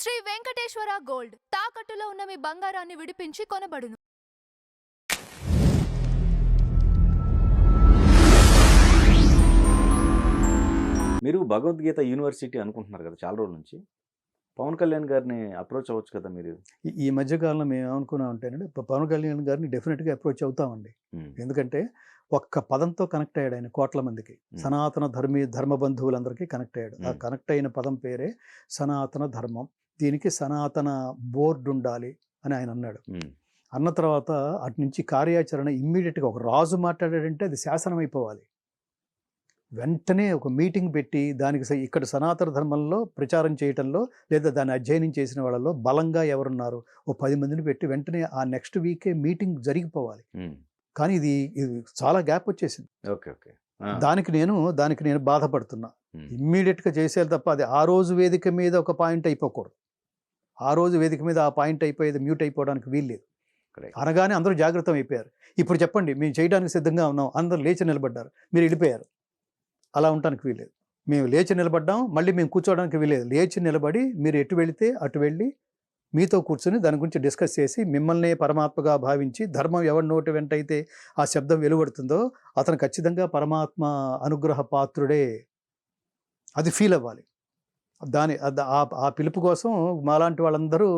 Shri Venkateswara gold తాకట్టులో ఉన్న మీ బంగారాన్ని విడిపించి కొనబడును. మీరు భగవద్గీత యూనివర్సిటీ అనుకుంటున్నారు కదా చాలా రోజుల నుంచి. పవన్ కళ్యాణ్ గారిని అప్రోచ్ అవ్వచ్చు కదా మీరు? ఈ మధ్య కాలంలో మేము ఏమనుకున్నామంటేనండి, పవన్ కళ్యాణ్ గారిని డెఫినెట్గా అప్రోచ్ అవుతామండి. ఎందుకంటే ఒక్క పదంతో కనెక్ట్ అయ్యాడు ఆయన కోట్ల మందికి. సనాతన ధర్మ బంధువులందరికీ కనెక్ట్ అయ్యాడు. ఆ కనెక్ట్ అయిన పదం పేరే సనాతన ధర్మం. దీనికి సనాతన బోర్డు ఉండాలి అని ఆయన అన్నాడు. అన్న తర్వాత అటు నుంచి కార్యాచరణ ఇమ్మీడియట్గా ఒక రాజు మాట్లాడాడంటే అది శాసనం అయిపోవాలి. వెంటనే ఒక మీటింగ్ పెట్టి దానికి ఇక్కడ సనాతన ధర్మంలో ప్రచారం చేయటంలో లేదా దాన్ని అధ్యయనం చేసిన వాళ్ళలో బలంగా ఎవరున్నారు ఓ 10 మందిని పెట్టి వెంటనే ఆ నెక్స్ట్ వీకే మీటింగ్ జరిగిపోవాలి. కానీ ఇది చాలా గ్యాప్ వచ్చేసింది. దానికి నేను బాధపడుతున్నా. ఇమ్మీడియట్గా చేసేది తప్ప అది ఆ రోజు వేదిక మీద ఒక పాయింట్ అయిపోకూడదు. ఆ రోజు వేదిక మీద ఆ పాయింట్ అయిపోయేది మ్యూట్ అయిపోవడానికి వీల్లేదు. అనగానే అందరూ జాగ్రత్త అయిపోయారు. ఇప్పుడు చెప్పండి, మేము చేయడానికి సిద్ధంగా ఉన్నాం, అందరూ లేచి నిలబడ్డారు, మీరు వెళ్ళిపోయారు. అలా ఉండటానికి వీల్లేదు. మేము లేచి నిలబడ్డాం, మళ్ళీ మేము కూర్చోవడానికి వీల్లేదు. లేచి నిలబడి మీరు ఎటు వెళితే అటు వెళ్ళి మీతో కూర్చొని దాని గురించి డిస్కస్ చేసి మిమ్మల్ని పరమాత్మగా భావించి ధర్మం ఎవరి నోటి వెంటైతే ఆ శబ్దం వెలువడుతుందో అతను ఖచ్చితంగా పరమాత్మ అనుగ్రహ పాత్రుడే, అది ఫీల్ అవ్వాలి. ఆ పిలుపు కోసం మాలాంటి వాళ్ళందరూ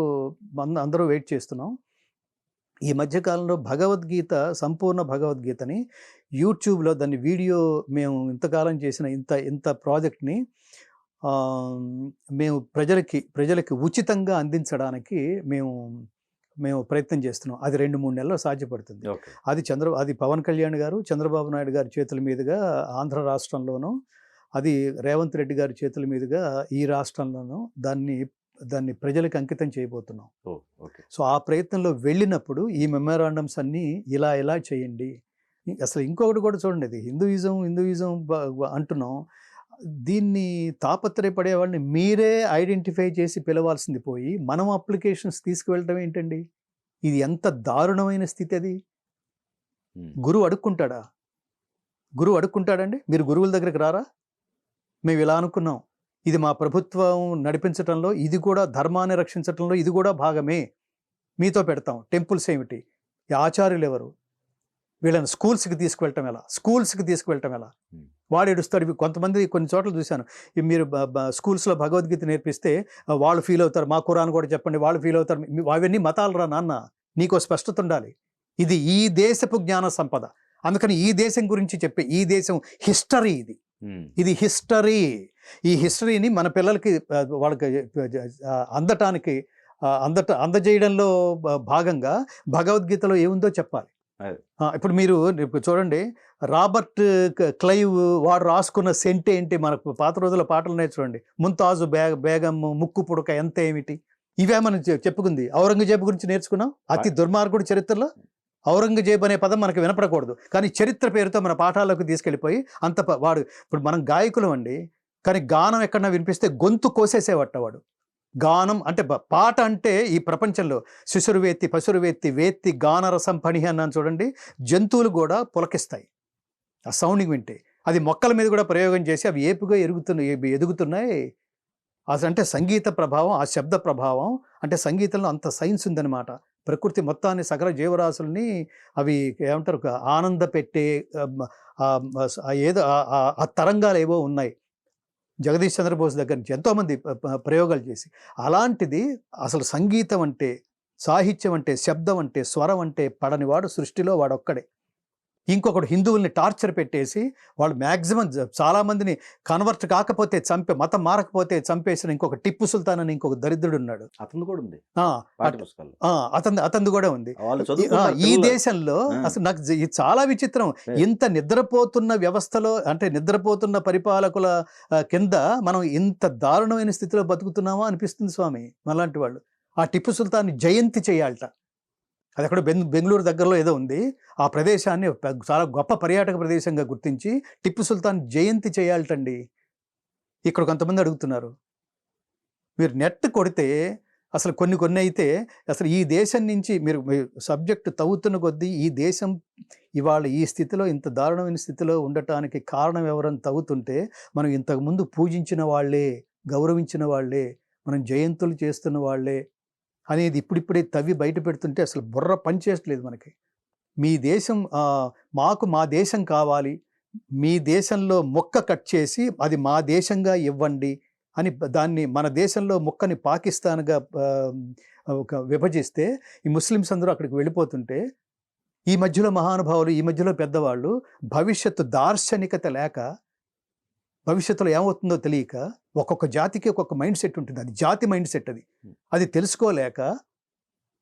అందరూ వెయిట్ చేస్తున్నాం. ఈ మధ్యకాలంలో భగవద్గీత, సంపూర్ణ భగవద్గీతని యూట్యూబ్లో దాన్ని వీడియో మేము ఇంతకాలం చేసిన ఇంత ప్రాజెక్ట్ని మేము ప్రజలకి ఉచితంగా అందించడానికి మేము ప్రయత్నం చేస్తున్నాం. అది 2-3 నెలల్లో సాధ్యపడుతుంది. అది పవన్ కళ్యాణ్ గారు, చంద్రబాబు నాయుడు గారి చేతుల మీదుగా ఆంధ్ర రాష్ట్రంలోనూ, అది రేవంత్ రెడ్డి గారి చేతుల మీదుగా ఈ రాష్ట్రంలోనూ దాన్ని ప్రజలకు అంకితం చేయబోతున్నాం. సో ఆ ప్రయత్నంలో వెళ్ళినప్పుడు ఈ మెమోరాండమ్స్ అన్నీ ఇలా చేయండి. అసలు ఇంకొకటి కూడా చూడండి, ఇది హిందూయిజం అంటున్నాం. దీన్ని తాపత్రయపడే వాళ్ళని మీరే ఐడెంటిఫై చేసి పిలవాల్సింది పోయి మనం అప్లికేషన్స్ తీసుకువెళ్ళటం ఏంటండి? ఇది ఎంత దారుణమైన స్థితి. అది గురువు అడుక్కుంటాడండి? మీరు గురువుల దగ్గరికి రారా? మేము ఇలా అనుకున్నాం, ఇది మా ప్రభుత్వం నడిపించడంలో, ఇది కూడా ధర్మాన్ని రక్షించడంలో ఇది కూడా భాగమే, మీతో పెడతాం. టెంపుల్స్ ఏమిటి? ఈ ఆచార్యులు ఎవరు? వీళ్ళని స్కూల్స్కి తీసుకువెళ్ళటం ఎలా? వాడు ఏడుస్తాడు. కొంతమంది కొన్ని చోట్ల చూశాను, మీరు స్కూల్స్లో భగవద్గీత నేర్పిస్తే వాళ్ళు ఫీల్ అవుతారు, మా ఖురాన్ కూడా చెప్పండి, వాళ్ళు ఫీల్ అవుతారు. అవన్నీ మతాలు రా నాన్న, నీకో స్పష్టత ఉండాలి. ఇది ఈ దేశపు జ్ఞాన సంపద. అందుకని ఈ దేశం గురించి చెప్పే, ఈ దేశం హిస్టరీ, ఇది హిస్టరీ. ఈ హిస్టరీని మన పిల్లలకి వాళ్ళకి అందజేయడంలో భాగంగా భగవద్గీతలో ఏముందో చెప్పాలి. ఇప్పుడు మీరు చూడండి, రాబర్ట్ క్లైవ్ వాడు రాసుకున్న సెంట్ ఏంటి? మనకు పాత రోజుల పాటలు ఉన్నాయి చూడండి, ముంతాజు బేగం ముక్కు పుడక ఎంత ఏమిటి, ఇవే మనం చెప్పుకుంది. ఔరంగజేబు గురించి నేర్చుకున్నాం. అతి దుర్మార్గుడు చరిత్రలో ఔరంగజేబు అనే పదం మనకు వినపడకూడదు, కానీ చరిత్ర పేరుతో మన పాఠాల్లోకి తీసుకెళ్ళిపోయి వాడు. ఇప్పుడు మనం గాయకులం అండి, కానీ గానం ఎక్కడన్నా వినిపిస్తే గొంతు కోసేసేవాడు. గానం అంటే పాట అంటే ఈ ప్రపంచంలో శిశురువేత్తి పశురువేత్తి వేత్తి గానరసం పని అన్నాను చూడండి. జంతువులు కూడా పులకిస్తాయి ఆ సౌండింగ్ వింటే. అది మొక్కల మీద కూడా ప్రయోగం చేసి అవి ఏపుగా ఎదుగుతున్నాయి. అంటే సంగీత ప్రభావం, ఆ శబ్ద ప్రభావం, అంటే సంగీతంలో అంత సైన్స్ ఉందన్నమాట. ప్రకృతి మొత్తాన్ని, సకల జీవరాశుల్ని అవి ఏమంటారు, ఆనంద పెట్టే ఏదో ఆ తరంగాలు ఏవో ఉన్నాయి. జగదీష్ చంద్రబోస్ దగ్గర నుంచి ఎంతోమంది ప్రయోగాలు చేసి, అలాంటిది అసలు సంగీతం అంటే, సాహిత్యం అంటే, శబ్దం అంటే, స్వరం అంటే పడనివాడు సృష్టిలో వాడొక్కడే. ఇంకొకడు హిందువుల్ని టార్చర్ పెట్టేసి వాళ్ళు మ్యాక్సిమం చాలామందిని కన్వర్ట్ కాకపోతే మతం మారకపోతే చంపేసిన ఇంకొక టిప్పు సుల్తాన్ అని ఇంకొక దరిద్రుడు ఉన్నాడు. అతను కూడా ఉంది, అతను కూడా ఉంది ఈ దేశంలో. అసలు నాకు ఇది చాలా విచిత్రం. ఇంత నిద్రపోతున్న వ్యవస్థలో, అంటే నిద్రపోతున్న పరిపాలకుల కింద మనం ఇంత దారుణమైన స్థితిలో బతుకుతున్నామా అనిపిస్తుంది స్వామి. మనలాంటి వాళ్ళు ఆ టిప్పు సుల్తాన్ని జయంతి చేయాలట. అది అక్కడ బెంగళూరు దగ్గరలో ఏదో ఉంది. ఆ ప్రదేశాన్ని చాలా గొప్ప పర్యాటక ప్రదేశంగా గుర్తించి టిప్పు సుల్తాన్ జయంతి చేయాలటండి. ఇక్కడ కొంతమంది అడుగుతున్నారు. మీరు నెట్ కొడితే అసలు కొన్ని అయితే అసలు ఈ దేశం నుంచి మీరు సబ్జెక్టు తవ్వుతున్న కొద్దీ ఈ దేశం ఇవాళ ఈ స్థితిలో, ఇంత దారుణమైన స్థితిలో ఉండటానికి కారణం ఎవరని తవ్వుతుంటే మనం ఇంతకుముందు పూజించిన వాళ్ళే, గౌరవించిన వాళ్ళే, మనం జయంతులు చేస్తున్న వాళ్ళే అనేది ఇప్పుడిప్పుడే తవ్వి బయట పెడుతుంటే అసలు బుర్ర పనిచేయట్లేదు మనకి. మీ దేశం మాకు మా దేశం కావాలి, మీ దేశంలో మొక్క కట్ చేసి అది మా దేశంగా ఇవ్వండి అని దాన్ని మన దేశంలో మొక్కని పాకిస్తాన్గా ఒక విభజిస్తే ఈ ముస్లిమ్స్ అందరూ అక్కడికి వెళ్ళిపోతుంటే ఈ మధ్యలో మహానుభావులు, ఈ మధ్యలో పెద్దవాళ్ళు భవిష్యత్తు దార్శనికత లేక, భవిష్యత్తులో ఏమవుతుందో తెలియక, ఒక్కొక్క జాతికి ఒక్కొక్క మైండ్ సెట్ ఉంటుంది, అది జాతి మైండ్ సెట్, అది తెలుసుకోలేక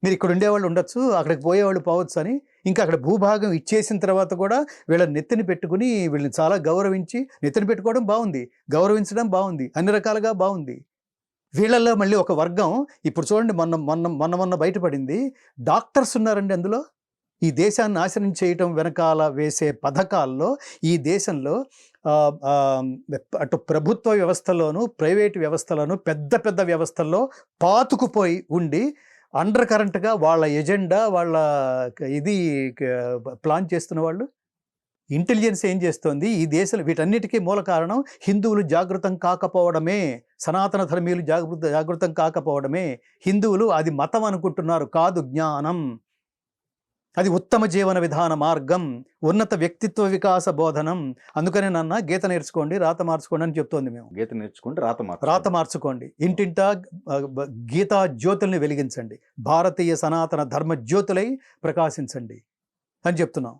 మీరు ఇక్కడ ఉండేవాళ్ళు ఉండొచ్చు, అక్కడికి పోయేవాళ్ళు పోవచ్చు అని ఇంకా అక్కడ భూభాగం ఇచ్చేసిన తర్వాత కూడా వీళ్ళని నెత్తిని పెట్టుకుని వీళ్ళని చాలా గౌరవించి, నెత్తిని పెట్టుకోవడం బాగుంది, గౌరవించడం బాగుంది, అన్ని రకాలుగా బాగుంది. వీళ్ళల్లో మళ్ళీ ఒక వర్గం ఇప్పుడు చూడండి, మొన్న బయటపడింది, డాక్టర్స్ ఉన్నారండి అందులో. ఈ దేశాన్ని నాశనం చేయటం వెనకాల వేసే పథకాల్లో ఈ దేశంలో అటు ప్రభుత్వ వ్యవస్థలోను ప్రైవేటు వ్యవస్థలోను పెద్ద పెద్ద వ్యవస్థల్లో పాతుకుపోయి ఉండి అండర్ కరెంట్గా వాళ్ళ ఎజెండా, వాళ్ళ ఇది ప్లాన్ చేస్తున్న వాళ్ళు. ఇంటెలిజెన్స్ ఏం చేస్తోంది? ఈ దేశంలో వీటన్నిటికీ మూల కారణం హిందువులు జాగృతం కాకపోవడమే, సనాతన ధర్మీయులు జాగృతం కాకపోవడమే. హిందువులు అది మతం అనుకుంటున్నారు, కాదు, జ్ఞానం. అది ఉత్తమ జీవన విధాన మార్గం, ఉన్నత వ్యక్తిత్వ వికాస బోధనం. అందుకనే నాన్న గీత నేర్చుకోండి, రాత మార్చుకోండి అని చెప్తోంది. మేము గీత నేర్చుకోండి, రాత మార్చుకోండి, ఇంటింటా గీతా జ్యోతుల్ని వెలిగించండి, భారతీయ సనాతన ధర్మ జ్యోతులై ప్రకాశించండి అని చెప్తున్నాం.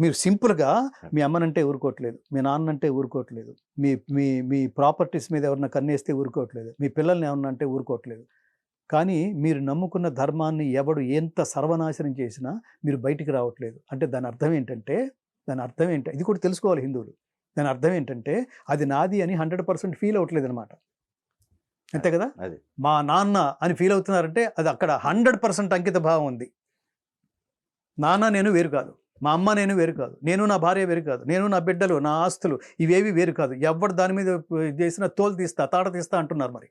మీరు సింపుల్గా మీ అమ్మనంటే ఊరుకోవట్లేదు, మీ నాన్నంటే ఊరుకోవట్లేదు, మీ మీ మీ ప్రాపర్టీస్ మీద ఎవరన్నా కన్నేస్తే ఊరుకోవట్లేదు, మీ పిల్లల్ని ఏమన్నా అంటే ఊరుకోవట్లేదు. కానీ మీరు నమ్ముకున్న ధర్మాన్ని ఎవడు ఎంత సర్వనాశనం చేసినా మీరు బయటికి రావట్లేదు. అంటే దాని అర్థం ఏంటంటే ఇది కూడా తెలుసుకోవాలి హిందువులు. దాని అర్థం ఏంటంటే అది నాది అని 100% ఫీల్ అవ్వట్లేదు అనమాట. అంతే కదా? మా నాన్న అని ఫీల్ అవుతున్నారంటే అది అక్కడ 100% అంకిత భావం ఉంది. నాన్న నేను వేరు కాదు, మా అమ్మ నేను వేరు కాదు, నేను నా భార్య వేరు కాదు, నేను నా బిడ్డలు, నా ఆస్తులు ఇవేవి వేరు కాదు. ఎవడు దాని మీద చేసినా తోలు తీస్తా, తాట తీస్తా అంటున్నారు. మరి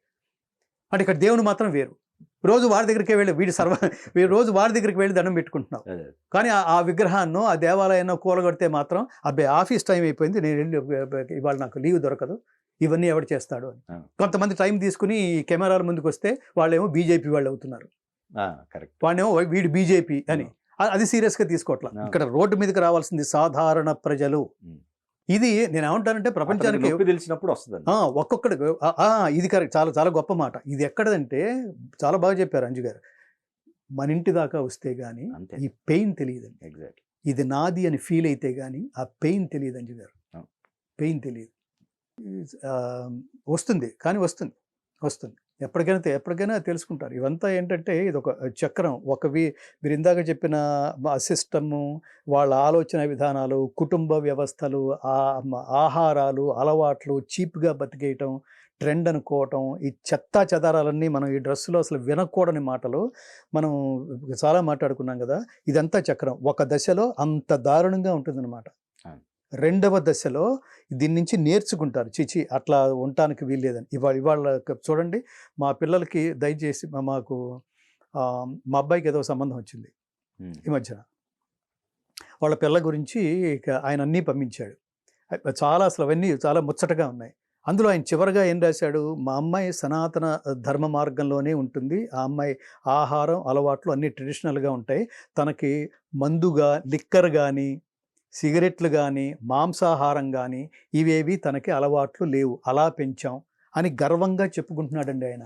అంటే ఇక్కడ దేవుని మాత్రం వేరు. రోజు వారి దగ్గరికి వెళ్ళి రోజు వారి దగ్గరికి వెళ్ళి దండం పెట్టుకుంటున్నావు. కానీ ఆ విగ్రహాన్ని, ఆ దేవాలయాన్ని కూలగొడితే మాత్రం అబ్బాయి ఆఫీస్ టైం అయిపోయింది, నేను వెళ్ళి ఇవాళ నాకు లీవ్ దొరకదు, ఇవన్నీ ఎవరు చేస్తాడు అని కొంతమంది టైం తీసుకుని కెమెరాల ముందుకు వస్తే వాళ్ళేమో బీజేపీ వాళ్ళు అవుతున్నారు, వాళ్ళేమో వీడు బీజేపీ అని. అది సీరియస్గా తీసుకోవట్లా. ఇక్కడ రోడ్డు మీదకి రావాల్సింది సాధారణ ప్రజలు. ఇది నేను ఏమంటానంటే ప్రపంచానికి తెలిసినప్పుడు వస్తుంది ఒక్కొక్కటి. ఇది కరెక్ట్, చాలా చాలా గొప్ప మాట. ఇది ఎక్కడదంటే చాలా బాగా చెప్పారు అంజు గారు. మన ఇంటి దాకా వస్తే గానీ ఈ పెయిన్ తెలియదండి. ఎగ్జాక్ట్లీ. ఇది నాది అని ఫీల్ అయితే గానీ ఆ పెయిన్ తెలియదు అంజు గారు. పెయిన్ తెలియదు. వస్తుంది కానీ వస్తుంది. ఎప్పటికైనా తెలుసుకుంటారు. ఇవంతా ఏంటంటే ఇది ఒక చక్రం. మీరు ఇందాక చెప్పిన సిస్టము, వాళ్ళ ఆలోచన విధానాలు, కుటుంబ వ్యవస్థలు, ఆహారాలు, అలవాట్లు, చీప్గా బతికేయటం, ట్రెండ్ అనుకోవటం, ఈ చెత్తా చెదారాలన్నీ మనం ఈ డ్రెస్సులో అసలు వినకూడని మాటలు మనం చాలా మాట్లాడుకున్నాం కదా. ఇదంతా చక్రం. ఒక దశలో అంత దారుణంగా ఉంటుందన్నమాట. రెండవ దశలో దీని నుంచి నేర్చుకుంటారు, చిచి అట్లా ఉండటానికి వీల్లేదని. ఇవాళ చూడండి, మా పిల్లలకి దయచేసి మా అబ్బాయికి ఏదో సంబంధం వచ్చింది ఈ మధ్యన. వాళ్ళ పిల్ల గురించి ఆయన అన్నీ పంపించాడు. అసలు అవన్నీ చాలా ముచ్చటగా ఉన్నాయి. అందులో ఆయన చివరిగా ఏం రాశాడు? మా అమ్మాయి సనాతన ధర్మ మార్గంలోనే ఉంటుంది, ఆ అమ్మాయి ఆహారం అలవాట్లు అన్నీ ట్రెడిషనల్గా ఉంటాయి, తనకి మందుగా లిక్కర్ కానీ సిగరెట్లు కానీ మాంసాహారం కానీ ఇవేవి తనకి అలవాట్లు లేవు, అలా పెంచాం అని గర్వంగా చెప్పుకుంటున్నాడండి ఆయన.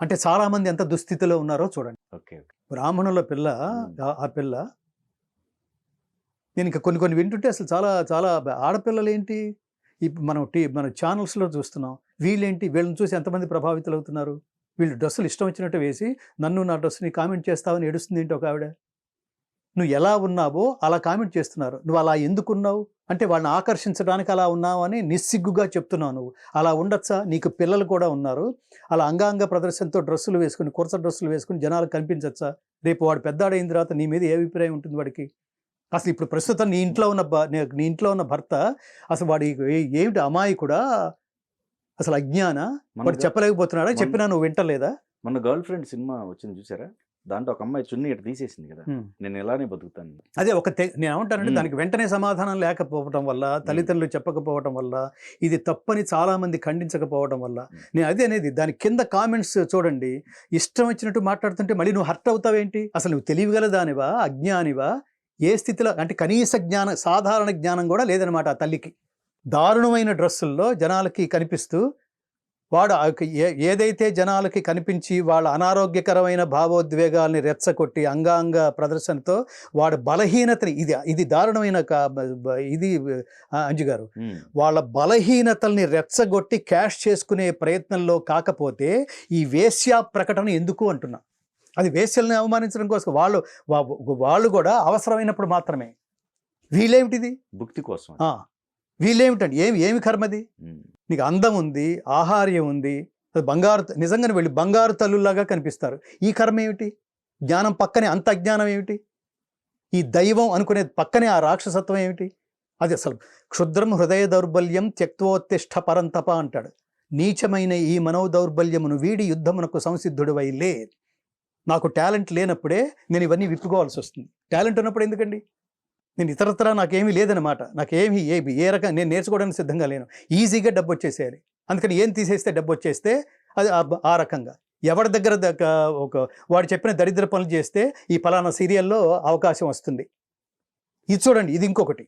అంటే చాలా మంది ఎంత దుస్థితిలో ఉన్నారో చూడండి. బ్రాహ్మణుల పిల్ల, ఆ పిల్ల నేను ఇంకా కొన్ని వింటుంటే అసలు చాలా చాలా ఆడపిల్లలు ఏంటి మన ఛానల్స్లో చూస్తున్నాం. వీళ్ళని చూసి ఎంతమంది ప్రభావితులు అవుతున్నారు. వీళ్ళు డ్రెస్సులు ఇష్టం వచ్చినట్టు వేసి నన్ను నా డ్రెస్సుని కామెంట్ చేస్తావని ఏడుస్తుంది ఏంటి ఒక ఆవిడ. నువ్వు ఎలా ఉన్నావో అలా కామెంట్ చేస్తున్నారు. నువ్వు అలా ఎందుకున్నావు అంటే వాళ్ళని ఆకర్షించడానికి అలా ఉన్నావు అని నిస్సిగ్గుగా చెప్తున్నావు. నువ్వు అలా ఉండొచ్చా? నీకు పిల్లలు కూడా ఉన్నారు. అలా అంగాంగ ప్రదర్శనతో డ్రెస్సులు వేసుకుని, కుర్చ డ్రెస్సులు వేసుకుని జనాలకు కనిపించచ్చా? రేపు వాడు పెద్దాడైన తర్వాత నీ మీద ఏ అభిప్రాయం ఉంటుంది వాడికి? అసలు ఇప్పుడు ప్రస్తుతం నీ ఇంట్లో ఉన్న భర్త అసలు వాడి ఏమిటి అమాయకుడా, అసలు అజ్ఞాన, వాడు చెప్పలేకపోతున్నాడా? చెప్పినా నువ్వు వింటలేదా? మన గర్ల్ ఫ్రెండ్ సినిమా వచ్చింది చూసారా? దాంట్లో ఒక అమ్మాయి చున్నీ ఇటు తీసేసింది కదా, నేను ఇలానే బతుకుతాను. అదే నేను ఏమంటానంటే దానికి వెంటనే సమాధానం లేకపోవటం వల్ల, తల్లిదండ్రులు చెప్పకపోవటం వల్ల, ఇది తప్పని చాలామంది ఖండించకపోవటం వల్ల, నేను అదే అనేది దాని కింద కామెంట్స్ చూడండి. ఇష్టం వచ్చినట్టు మాట్లాడుతుంటే మళ్ళీ నువ్వు హర్ట్ అవుతావేంటి? అసలు నువ్వు తెలివిగల దానివా, అజ్ఞానివా? ఏ స్థితిలో అంటే కనీస జ్ఞానం, సాధారణ జ్ఞానం కూడా లేదనమాట ఆ తల్లికి. దారుణమైన డ్రెస్సుల్లో జనాలకి కనిపిస్తూ వాడు ఏదైతే జనాలకి కనిపించి వాళ్ళ అనారోగ్యకరమైన భావోద్వేగాల్ని రెచ్చగొట్టి అంగాంగ ప్రదర్శనతో వాడు బలహీనతని, ఇది దారుణమైన ఇది అంజు గారు, వాళ్ళ బలహీనతల్ని రెచ్చగొట్టి క్యాష్ చేసుకునే ప్రయత్నంలో కాకపోతే ఈ వేశ్యా ప్రకటన ఎందుకు అంటున్నా. అది వేశ్యల్ని అవమానించడం కోసం వాళ్ళు కూడా అవసరమైనప్పుడు మాత్రమే. వీళ్ళేమిటిది భుక్తి కోసం, వీళ్ళేమిటండి? ఏమి కర్మది? నీకు అందం ఉంది, ఆహార్యం ఉంది, బంగారు, నిజంగానే వెళ్ళి బంగారు తల్లులాగా కనిపిస్తారు. ఈ కర్మ ఏమిటి? జ్ఞానం పక్కనే అంత అజ్ఞానం ఏమిటి? ఈ దైవం అనుకునే పక్కనే ఆ రాక్షసత్వం ఏమిటి? అది అసలు క్షుద్రం హృదయ దౌర్బల్యం త్యక్తోత్తిష్ట పరంతప అంటాడు. నీచమైన ఈ మనోదౌర్బల్యమును వీడి యుద్ధమునకు సంసిద్ధుడు వైలే. నాకు టాలెంట్ లేనప్పుడే నేను ఇవన్నీ విప్పుకోవాల్సి వస్తుంది. టాలెంట్ ఉన్నప్పుడు ఎందుకండి? నేను ఇతరత్రా నాకేమీ లేదనమాట. నాకేమీ ఏ రకంగా నేను నేర్చుకోవడానికి సిద్ధంగా లేను. ఈజీగా డబ్బు వచ్చేసేయాలి. అందుకని ఏం తీసేస్తే డబ్బు వచ్చేస్తే అది ఆ రకంగా ఎవరి దగ్గర వాడు చెప్పిన దరిద్ర పనులు చేస్తే ఈ ఫలానా సీరియల్లో అవకాశం వస్తుంది. ఇది చూడండి, ఇది ఇంకొకటి.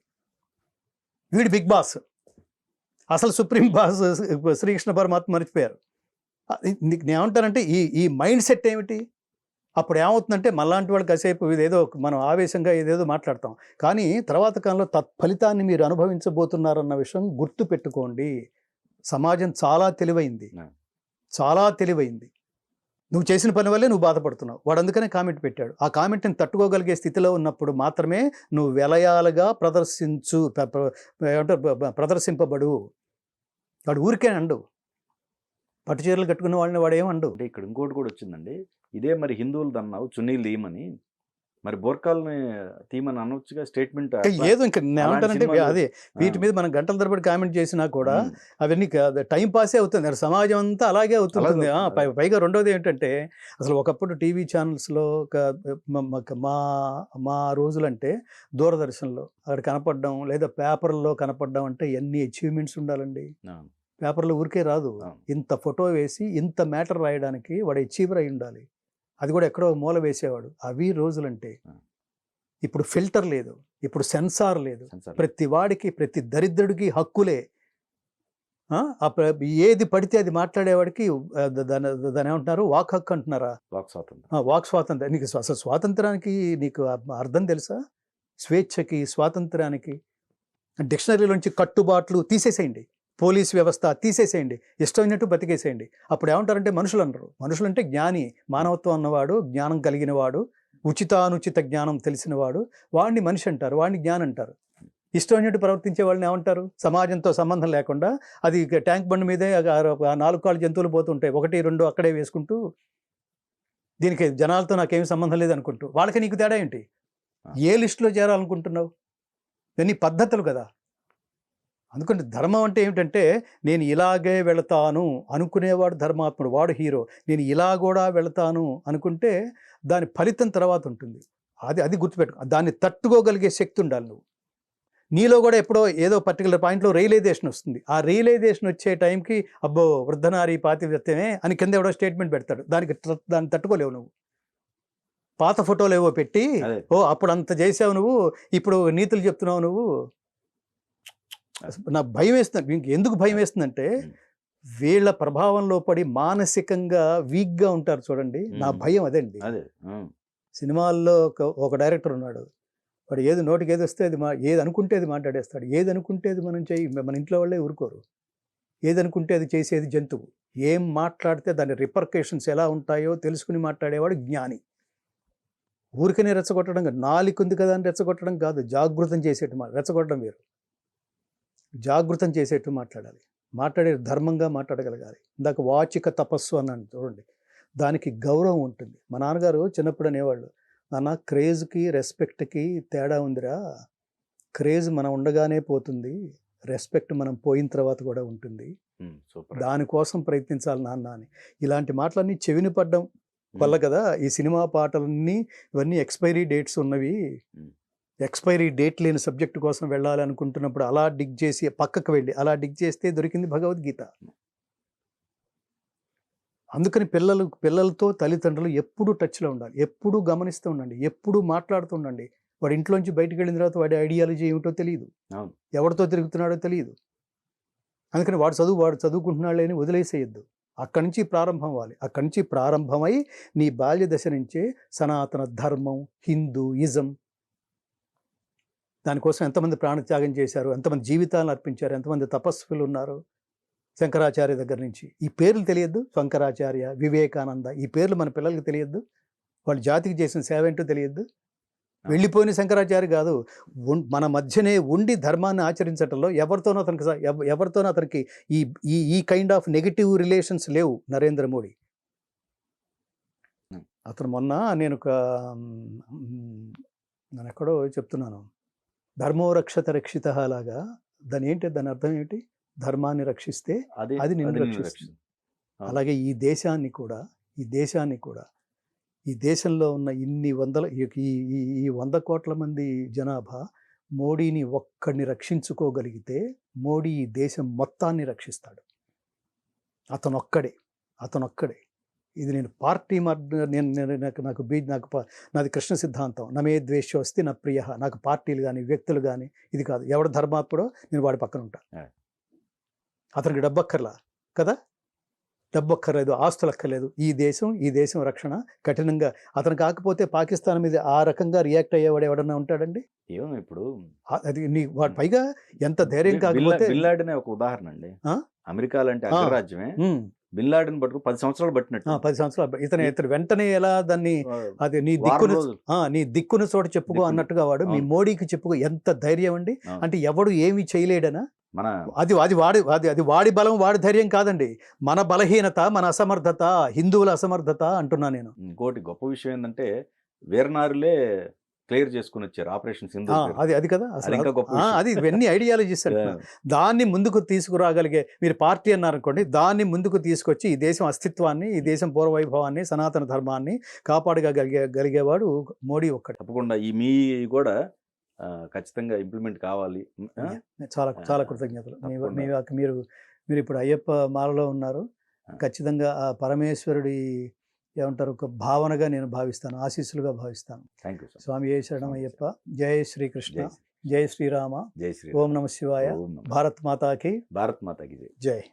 వీడు బిగ్ బాస్, అసలు సుప్రీం బాస్ శ్రీకృష్ణ పరమాత్మ మర్చిపోయారు. నేను ఏమంటానంటే ఈ మైండ్ సెట్ ఏమిటి? అప్పుడు ఏమవుతుందంటే మళ్ళాంటి వాళ్ళు కాసేపు ఇదేదో మనం ఆవేశంగా ఏదేదో మాట్లాడతాం, కానీ తర్వాత కాలంలో తత్ఫలితాన్ని మీరు అనుభవించబోతున్నారన్న విషయం గుర్తు పెట్టుకోండి. సమాజం చాలా తెలివైంది, చాలా తెలివైంది. నువ్వు చేసిన పని వల్లే నువ్వు బాధపడుతున్నావు. వాడు అందుకనే కామెంట్ పెట్టాడు. ఆ కామెంట్ని తట్టుకోగలిగే స్థితిలో ఉన్నప్పుడు మాత్రమే నువ్వు వెలయాలుగా ప్రదర్శింపబడు. వాడు ఊరికే అండు. పట్టు చీరలు కట్టుకున్న వాళ్ళని వాడేమండు. అంటే ఇక్కడ ఇంకోటి కూడా వచ్చిందండి. ఇదే మరి హిందువులు అన్నావు చున్నీలు తీయమని, మరి బోర్కాల్ని తీయమని అనొచ్చుగా స్టేట్మెంట్. ఏదో ఇంకా ఏమంటానంటే అదే వీటి మీద మనం గంటల తరబడి కామెంట్ చేసినా కూడా అవన్నీ టైం పాసే అవుతుంది. సమాజం అంతా అలాగే అవుతుంది. పైగా రెండోది ఏంటంటే అసలు ఒకప్పుడు టీవీ ఛానల్స్లో మా రోజులంటే దూరదర్శన్లో అక్కడ కనపడడం లేదా పేపర్లో కనపడడం అంటే ఎన్ని అచీవ్మెంట్స్ ఉండాలండి. పేపర్లో ఊరికే రాదు. ఇంత ఫోటో వేసి ఇంత మ్యాటర్ రాయడానికి వాడు అచీవర్ అయి ఉండాలి. అది కూడా ఎక్కడో మూల వేసేవాడు. అవి రోజులంటే. ఇప్పుడు ఫిల్టర్ లేదు, ఇప్పుడు సెన్సార్ లేదు. ప్రతి వాడికి, ప్రతి దరిద్రుడికి హక్కులే. ఏది పడితే అది మాట్లాడేవాడికి దాని ఏమంటున్నారు, వాక్ హక్కు అంటున్నారా? వాక్ స్వాతంత్రం. నీకు అసలు స్వాతంత్రానికి నీకు అర్థం తెలుసా? స్వేచ్ఛకి, స్వాతంత్రానికి డిక్షనరీలోంచి కట్టుబాట్లు తీసేసేయండి, పోలీస్ వ్యవస్థ తీసేసేయండి, ఇష్టమైనట్టు బతికేసేయండి. అప్పుడు ఏమంటారంటే మనుషులు అనరు. మనుషులు అంటే జ్ఞాని, మానవత్వం అన్నవాడు, జ్ఞానం కలిగినవాడు, ఉచితానుచిత జ్ఞానం తెలిసినవాడు, వాడిని మనిషి అంటారు, వాడిని జ్ఞానం అంటారు. ఇష్టమైనట్టు ప్రవర్తించే వాళ్ళని ఏమంటారు? సమాజంతో సంబంధం లేకుండా అది ట్యాంక్ బండ్ మీదే 4 కాళ్ళు జంతువులు పోతుంటాయి, 1, 2 అక్కడే వేసుకుంటూ, దీనికి జనాలతో నాకేమి సంబంధం లేదనుకుంటూ. వాళ్ళకి నీకు తేడా ఏంటి? ఏ లిస్టులో చేరాలనుకుంటున్నావు? ఇవన్నీ పద్ధతులు కదా. అందుకని ధర్మం అంటే ఏమిటంటే నేను ఇలాగే వెళతాను అనుకునేవాడు ధర్మాత్ముడు, వాడు హీరో. నేను ఇలా కూడా వెళతాను అనుకుంటే దాని ఫలితం తర్వాత ఉంటుంది. అది గుర్తుపెట్టుకో. దాన్ని తట్టుకోగలిగే శక్తి ఉండాలి. నువ్వు నీలో కూడా ఎప్పుడో ఏదో పర్టికులర్ పాయింట్లో రియలైజేషన్ వస్తుంది. ఆ రియలైజేషన్ వచ్చే టైంకి అబ్బో వృద్ధనారీ పాతివ్రత్యమే అని కింద ఎవడో స్టేట్మెంట్ పెడతాడు. దాన్ని తట్టుకోలేవు నువ్వు. పాత ఫోటోలు ఏవో పెట్టి అప్పుడు అంత చేసావు నువ్వు, ఇప్పుడు నీతులు చెప్తున్నావు నువ్వు. నాకు భయం వేస్తుంది. ఎందుకు భయం వేస్తుందంటే వీళ్ళ ప్రభావంలో పడి మానసికంగా వీక్గా ఉంటారు చూడండి. నా భయం అదండి. సినిమాల్లో ఒక డైరెక్టర్ ఉన్నాడు, వాడు ఏది నోటికి ఏది వస్తే అది ఏది అనుకుంటే అది మాట్లాడేస్తాడు. ఏది అనుకుంటే అది మన ఇంట్లో వాళ్ళే ఊరుకోరు. ఏది అనుకుంటే అది చేసేది జంతువు. ఏం మాట్లాడితే దాని రిపర్కేషన్స్ ఎలా ఉంటాయో తెలుసుకుని మాట్లాడేవాడు జ్ఞాని. ఊరికనే రెచ్చగొట్టడం కాదు, నాలుగుంది కదా అని రెచ్చగొట్టడం కాదు, జాగృతం చేసేట్టు రెచ్చగొట్టడం వేరు. జాగృతం చేసేట్టు మాట్లాడాలి, మాట్లాడే ధర్మంగా మాట్లాడగలగాలి. ఇందాక వాచిక తపస్సు అన్నాను చూడండి, దానికి గౌరవం ఉంటుంది. మా నాన్నగారు చిన్నప్పుడు అనేవాళ్ళు, నాన్న క్రేజ్కి రెస్పెక్ట్కి తేడా ఉందిరా, క్రేజ్ మనం ఉండగానే పోతుంది, రెస్పెక్ట్ మనం పోయిన తర్వాత కూడా ఉంటుంది, దానికోసం ప్రయత్నించాలి నాన్న అని. ఇలాంటి మాటలన్నీ చెవిని పడ్డం వల్ల కదా ఈ సినిమా పాటలన్నీ ఇవన్నీ ఎక్స్పైరీ డేట్స్ ఉన్నవి. Hmm. ఎక్స్పైరీ డేట్ లేని సబ్జెక్ట్ కోసం వెళ్ళాలి అనుకుంటున్నప్పుడు అలా డిగ్ చేసి పక్కకు వెళ్ళి అలా డిగ్ చేస్తే దొరికింది భగవద్గీత. అందుకని పిల్లలతో తల్లిదండ్రులు ఎప్పుడూ టచ్లో ఉండాలి, ఎప్పుడూ గమనిస్తూ ఉండండి, ఎప్పుడూ మాట్లాడుతూ ఉండండి. వాడి ఇంట్లోంచి బయటకు వెళ్ళిన తర్వాత వాడి ఐడియాలజీ ఏమిటో తెలియదు, అవును. ఎవరితో తిరుగుతున్నాడో తెలియదు. అందుకని వాడు చదువుకుంటున్నాడు అని వదిలేసేయద్దు. అక్కడి నుంచి ప్రారంభం అవ్వాలి. అక్కడి నుంచి ప్రారంభమై నీ బాల్య దశ నుంచే సనాతన ధర్మం, హిందూయిజం, దానికోసం ఎంతమంది ప్రాణత్యాగం చేశారు, ఎంతమంది జీవితాలను అర్పించారు, ఎంతమంది తపస్సులు ఉన్నారు. శంకరాచార్య దగ్గర నుంచి ఈ పేర్లు తెలియద్దు, శంకరాచార్య, వివేకానంద, ఈ పేర్లు మన పిల్లలకి తెలియద్దు. వాళ్ళు జాతికి చేసిన సేవ ఏంటో తెలియద్దు. వెళ్ళిపోయిన శంకరాచార్య కాదు, మన మధ్యనే ఉండి ధర్మాన్ని ఆచరించటంలో ఎవరితోనో అతనికి ఈ ఈ ఈ కైండ్ ఆఫ్ నెగిటివ్ రిలేషన్స్ లేవు. నరేంద్ర మోడీ అతను మొన్న నేను ఎక్కడో చెప్తున్నాను, ధర్మో రక్షత రక్షిత లాగా. దాని అర్థం ఏంటి? ధర్మాన్ని రక్షిస్తే అది నిన్ను రక్షిస్తుంది. అలాగే ఈ దేశాన్ని కూడా ఈ దేశంలో ఉన్న ఈ 100 కోట్ల మంది జనాభా మోడీని ఒక్కడిని రక్షించుకోగలిగితే మోడీ ఈ దేశం మొత్తాన్ని రక్షిస్తాడు. అతనొక్కడే. ఇది నేను పార్టీ నాది కృష్ణ సిద్ధాంతం. నమే ద్వేషోస్తి నా ప్రియ. నాకు పార్టీలు కానీ వ్యక్తులు కానీ ఇది కాదు. ఎవడు ధర్మాత్ముడో నేను వాడి పక్కన ఉంటా. అతనికి డబ్బు అక్కర్లా కదా, డబ్బు అక్కర్లేదు, ఆస్తులు అక్కర్లేదు. ఈ దేశం రక్షణ కఠినంగా. అతను కాకపోతే పాకిస్తాన్ మీద ఆ రకంగా రియాక్ట్ అయ్యేవాడు ఎవడన్నా ఉంటాడండి? ఏమో ఇప్పుడు అది వాడు పైగా ఎంత ధైర్యం కాకపోతే బిన్ లాడెన్ ఒక ఉదాహరణ అండి. అమెరికా లాంటి అగ్రరాజ్యమే బిన్ లాడెన్ పట్టుకు 10 సంవత్సరాలు పట్టినట్టు. 10 సంవత్సరాలు ఇతను వెంటనే ఎలా దాన్ని అది నీ దిక్కును చోట చెప్పుకో అన్నట్టుగా వాడు మీ మోడీకి చెప్పుకో. ఎంత ధైర్యం అండి! అంటే ఎవడు ఏమి చేయలేడనా? అది వాడి బలం, వాడి ధైర్యం కాదండి, మన బలహీనత, మన అసమర్థత, హిందువుల అసమర్థత అంటున్నా నేను. ఇంకోటి గొప్ప విషయం ఏంటంటే వీరనారులే క్లియర్ చేసుకుని వచ్చారు ఆపరేషన్ సింధు. అది కదా అది ఇవన్నీ ఐడియాలజీస్ అంటున్నారు. దాన్ని ముందుకు తీసుకురాగలిగే, మీరు పార్టీ అన్నారనుకోండి, దాన్ని ముందుకు తీసుకొచ్చి ఈ దేశం అస్తిత్వాన్ని, ఈ దేశం పూర్వవైభవాన్ని, సనాతన ధర్మాన్ని కాపాడగలిగేవాడు మోడీ ఒక్కడే. తప్పకుండా మీ కూడా ఖచ్చితంగా ఇంప్లిమెంట్ కావాలి. చాలా కృతజ్ఞతలు. మీరు ఇప్పుడు అయ్యప్ప మాలలో ఉన్నారు. ఖచ్చితంగా ఆ పరమేశ్వరుడి ఏమంటారు ఒక భావనగా నేను భావిస్తాను, ఆశీస్సులుగా భావిస్తాను. స్వామి జయ శరణం అయ్యప్ప. జై శ్రీకృష్ణ, జై శ్రీరామ, జై శ్రీ. ఓం నమ శివాయ. భారత్ మాతాకి జై.